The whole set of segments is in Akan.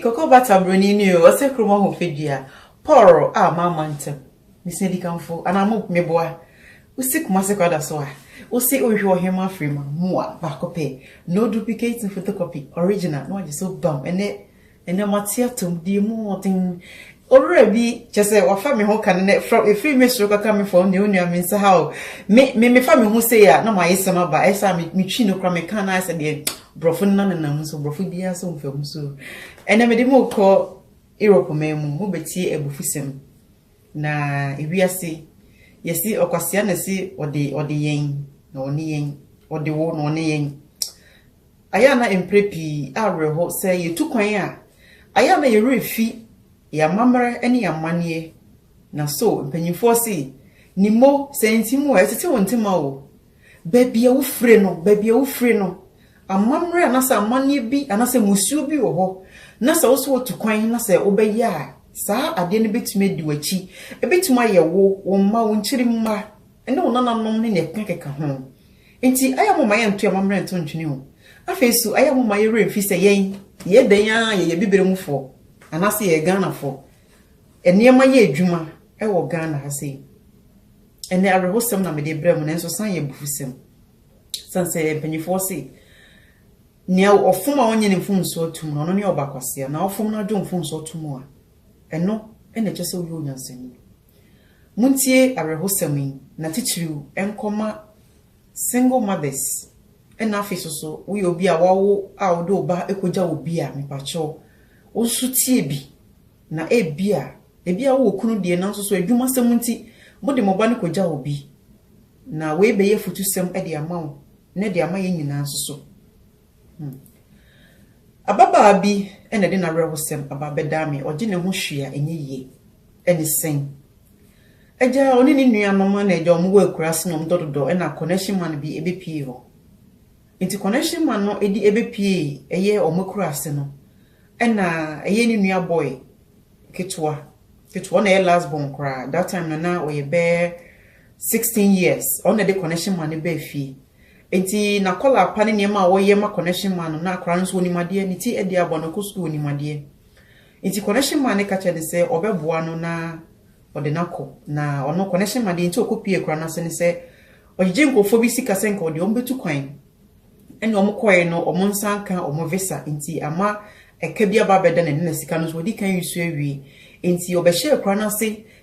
Cocoa butter bruni new, a secret one who figure. Poor, mamma, Miss Nedicanfo, and I'm up me boy. We sick massacre that's why. We see we show him a free man, more back pay. No duplicating photocopy, original, no, just so bum, and then Matiatum, the more thing. Already, just say, what family who can from a free mistress coming from the union means how. Me family who say, no, my summer by me chino cram can I said, brofun none and so brofudia so film so. And then the more call Europe memu, who betty a buffism. Na, if we are see, you see, or Quasiana see, or the yen, no yen, or the one or yen. Ayana in preppy, I say you took my Ayana your refi. Ya mamara eni ya manie na so mpanyimfo se ni mo sentimo etete wontima wo babia wo frɛ no amamara na sa manie bi anase musuo bi wo ho na sa wo so wotukwan na sa obɛya saa ade ne betime di wachi ebetuma ye wo mma wo nkyiri mma ene wo nananom ne nekeka ho enti aya mo maye nto amamara nto ntwene ho afesu aya mo maye refi se yen ye dan ya ye bibere mufo anase ye Ghana for eniema ye adwuma e wo Ghana ha sei ene arehosem na me de brem na enso san ye bufusem san se panyifo sei nia ofuma onye ne mfumso otum no ne obakwase na ofum na dwo mfumso otum a eno ene kyese wo nyansani muntie arehosem na titiriu enkoma single mothers ena afiso wo obi a wawo a wodo ba ekogya obi a mepacho osutie bi na ebia wo kunu de na nso adwuma semunti mode moba ne kogya obi na we beye futusem e de amawo ne de amaye nyina nso ababa bi ene de na rehosem ababeda me oje ne ho hwea enye ye ene sen eja oni ni nua no ma na eja omo wa kurase no mdododo ena connection man bi ebepie ho inti connection man no edi ebepie eye omo kurase no ena eye ni nua boy ketwa na last born kra that time na we be 16 years on the connection man be fi enti na kola pa ne niam wo ye ma connection man na kra nso ni made ni ti e dia bono ko school ni made enti connection man ka che de se obeboa no na ode nako na ono connection man de enti okopie kra na se ne se ogije nkofo bi sika se nko de ombetu kwan ene omkoe no omonsanka omovisa enti ama ekabia babeda na ne sika no so di kan yusu awie enti obehye kra na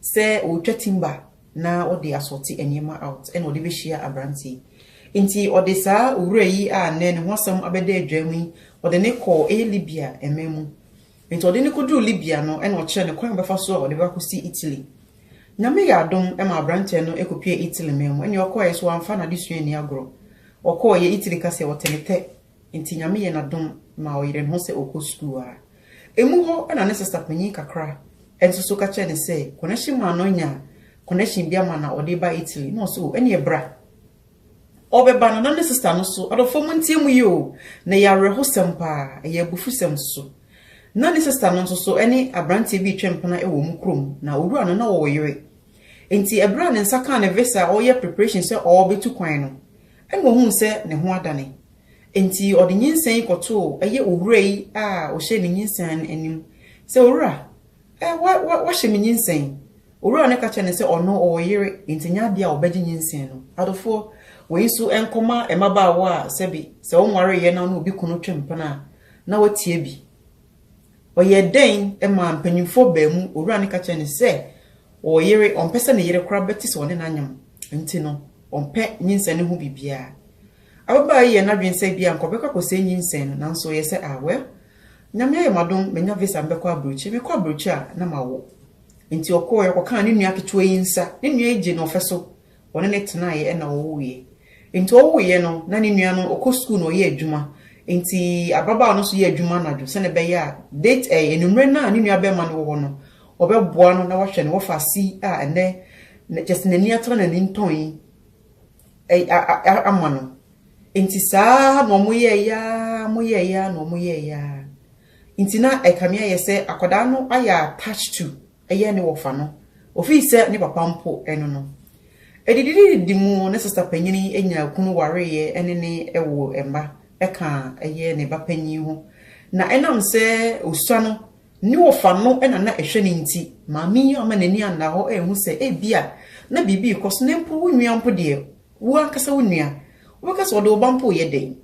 se otwa timba na ode assorti eniema out ene ode be share abranti enti ode saa owura yi a ne ne hosam abeda adwami ode ne ko Libya ememu enti ode ne kodu Libya no ene o kire ne kwan befa so ode ba kosi Italy na me ya dom e ma abranti no ekopie Italy memu ene okoye so amfa na disua ni agro okoye Italy kase wotenete enti nyame ye na dom ma oyire no se okọ school a emu ho na ne sister panyin kakra enso so ka che ne se connection ma no nya connection bia ma na ode ba Italy no so ene ebra obeba na ne sister no so adofo muntie mu yo na ya rehosem pa ya bufusem so na ne sister no so ene abrantie bi twempana e wo mu krom na owura no na wo yire enti ebra ne nsaka ne visa o ye preparation se o betu kwan no enwo hu se ne ho adane enti odi nyinsen koto eye owura yi a o hye ne nyinsen anim se owura wa hye me nyinsen owura ne ka chene se ono o yire enti nya bia obegye nyinsen no adofo we so enkoma emaba wa sebi se onware ye na no obi kunu twempana na watie bi oye den ema mpanyimfo ba mu owura ne ka chene se o yire onpese ne yire kra beti se one na nyam enti no onpe nyinsen ne hu bibia ababa ye na dwense bia nkobeka ko se nyinsen na nso ye se awe nyame ye madom menya visa mbekọ abrochi me kọ abrochi a na mawo enti okọ ye kọka ne nua ketewa yinsa ne nua eje no feso one ne tena ye na wo ye enti wo ye no na ne nua no okọ school no ye adwuma enti ababa no so ye adwuma na dwo se ne be ya date enumre na ne nua be ma no wo no obeboa no na wahwe ne wo fa si a ene just ne nia tra na ni nton yi amano enti saa no moye ya no moye ya enti na ekamia yese akoda no aya attached to eye ne wofa no ofi se ne papa mpo eno no edididi mu ne sister panyini enya kunu ware ye ene ne ewo emba eka eye ne ba panyin ho na enam se osua no ni wofa no ena na ehwe ne nti maami ama nani ana ho ehu se bia na bibi koso ne mpo wunua mpo de wo ankasa wunua wo kasa wo de obampo ye den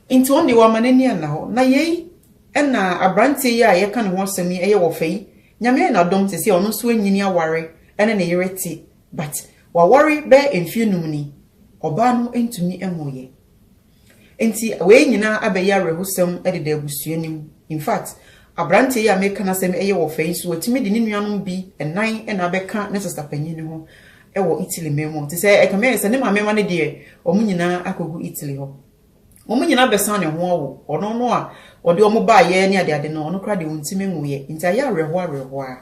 inti onde wa manani ana ho na yei ena abrante ya ye ka ne ho asemi eye wo fei nyame na dom sese ono so anyini aware ene ne yereti but wa worry be emfie numni oba no entumi emoye enti we nyina abeya rehusem ededa abusuanim in fact abrante ya meka na sem eye wo fei so watimi de ne nuanom bi enan ena beka ne sister panyin ho ewo Italy memo ti se ekame se ne mama ne de omunyina akogu Italy ho omunyina besan ne ho wo ono no a ode omo ba ye ne ade no ono kra de wontimi nwuye nti aya reho a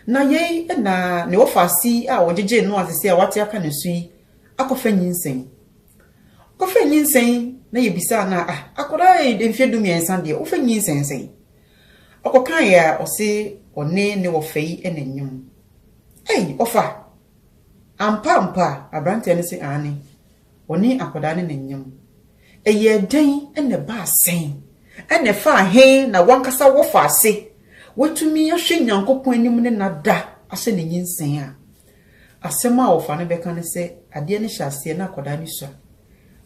na ye na ne ofasi a ojeje no asese a wate aka ne sui akofa nyinsen na ye bisa na akoda e de mfie dumi ensan de ofa nyinsen sen akokan ya ose one ne wo fei enanyum ofa ampa abrante ne se ane oni akoda ne nanyum eye den ene ba sen ene fa he na wankasa wo fa ase wetumi ahwe nyankopon anim ne nada ase ne nyinsen a asema ofa ne beka ne se ade ne hyase na akoda ne sua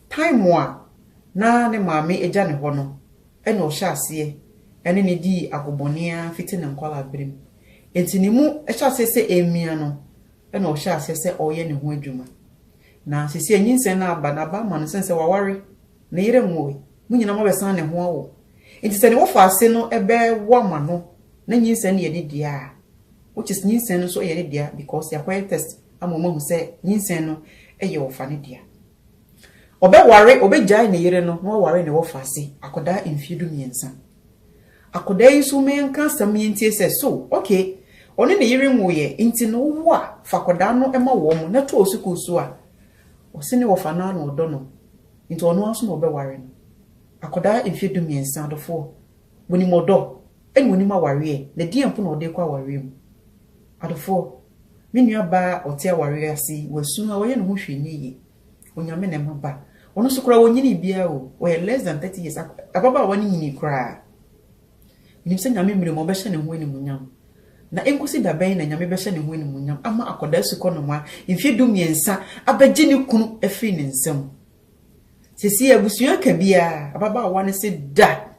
time a na ne maame eja ne ho no ene o hyase ene ne di agobonia fiti ne nkwala brem enti ne mu hyase se emia no ene o hyase se oye ne ho adwuma na sisi nyinsen na aba na ba ma no sense waware na yire nwoi munyina mo besan ne ho awo enti se ne wo fa ase no ebe wo ma no na nyinsen ye de dia which is nyinsen no so ye de dia because ya quiet test amoma hu se nyinsen no eye wo fa ne dia obe ware obe jai ne yire no no ware ne wo fa ase akoda infidu miensa akoda yisu men kan samientie se so okay oni ne yire nwoye enti no wo a fa akoda no ema wo mo na to osuku so a osini wo fa na no odo no enti ono aso no obe ware no akoda infidu miensa adofo boni modo eni woni ma ware na die mpo na ode kwa ware mu adofo menua ba ote ware ase wasu a woye no ho hwe niye onyame ne maba ono so kura wonyini bia o we less than 30 years ababa woni nyini kura nim se nyame mmire mo be hye ne ho ani munyam na enkosi da ben na nyame be hye ne ho ani munyam ama akoda su kono ma mfie dum yensa abaji ne kunu afi ne nsam sesi abusua ka bia ababa wa ne se da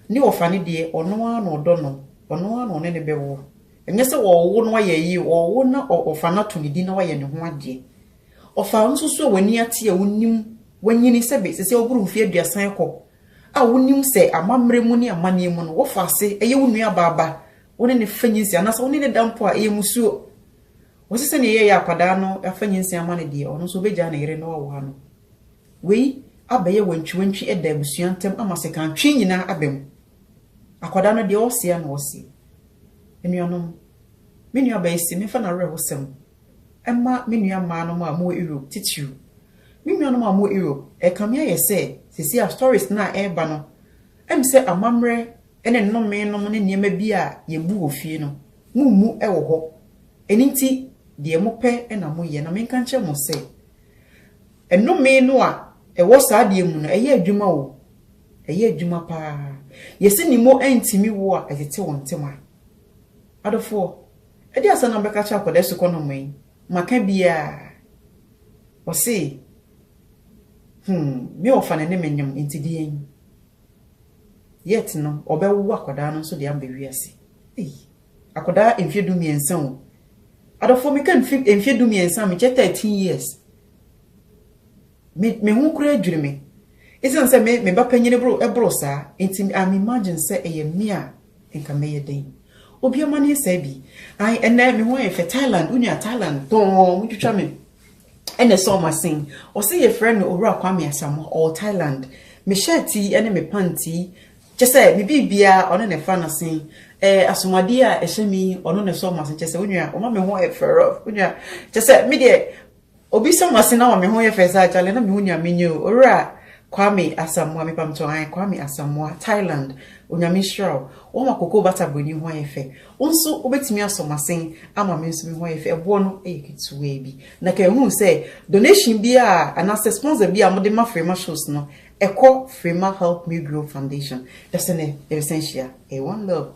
ni ofane de ono a no do no ono a no ne be wo enye se wo no aye yi wo na ofana to ne di na waye ne ho ade ofa nso so wani ate a wonim wanyini sebe sese oburu mfie aduasan kɔ a wonim se amamre mu ni amane mu no wo fa se eye wonu ababa woni ne fanyinsi anasa woni ne dampo a eye musuo wo sese ne ye ya akwada no afanyinsi amane de ono so beja na yere no wo ha no wei abaye wantwi eda abusuantem amase kan twi nyina abem akwada no de osia na osi enuanom menu abaye si me fa na re hosem emma menu ama no ma mo Europe titiu menu no ma mo Europe e kamia ye se sisi a stories na e ba no em se amamre ene no me no ne niema bi a ye bu ofie no mumu e wo ho eninti de mo pe e na mo ye na me kan che mo se eno me no a e wo sa de mu no e ye adwuma wo e ye adwuma pa yesi ni mo entimi wo a etete won tema adofo e di asa na be ka cha akoda su kono mo yi maka bia o se me ofane ne menyam intidien yet no obewu akoda no so de ambe wiase akoda emfie du miensa o adofo me kan emfie du miensa me 13 years me hu kura adwure me isan se me ba panyine bro sa intim am imagine se eye me a enka me yeden obi amane se bi ai ene me ho e fe Thailand unia Thailand ton mu twitwa me ene so masin o se ye friend owura Kwame Asamo or Thailand me shirti ene me panty chese me bibia ono ne fa na sin asomade a ehemi ono ne so masin chese unia o ma me ho e fero unia chese me de obi so masin na me ho ye fe sa chale na me unia menyo owura Kwame Asamo me pamto an Kwame Asamo Thailand onyame shiro wo makoko bata boni ho ayefe onso obetimi asomasen ama me nso me ho ayefe ebo no ekituwe bi na ka hu se donation bi a ana sponsor bi a mo de ma free shows no Echo Frema Help Me Grow Foundation. That's an essential. A one love.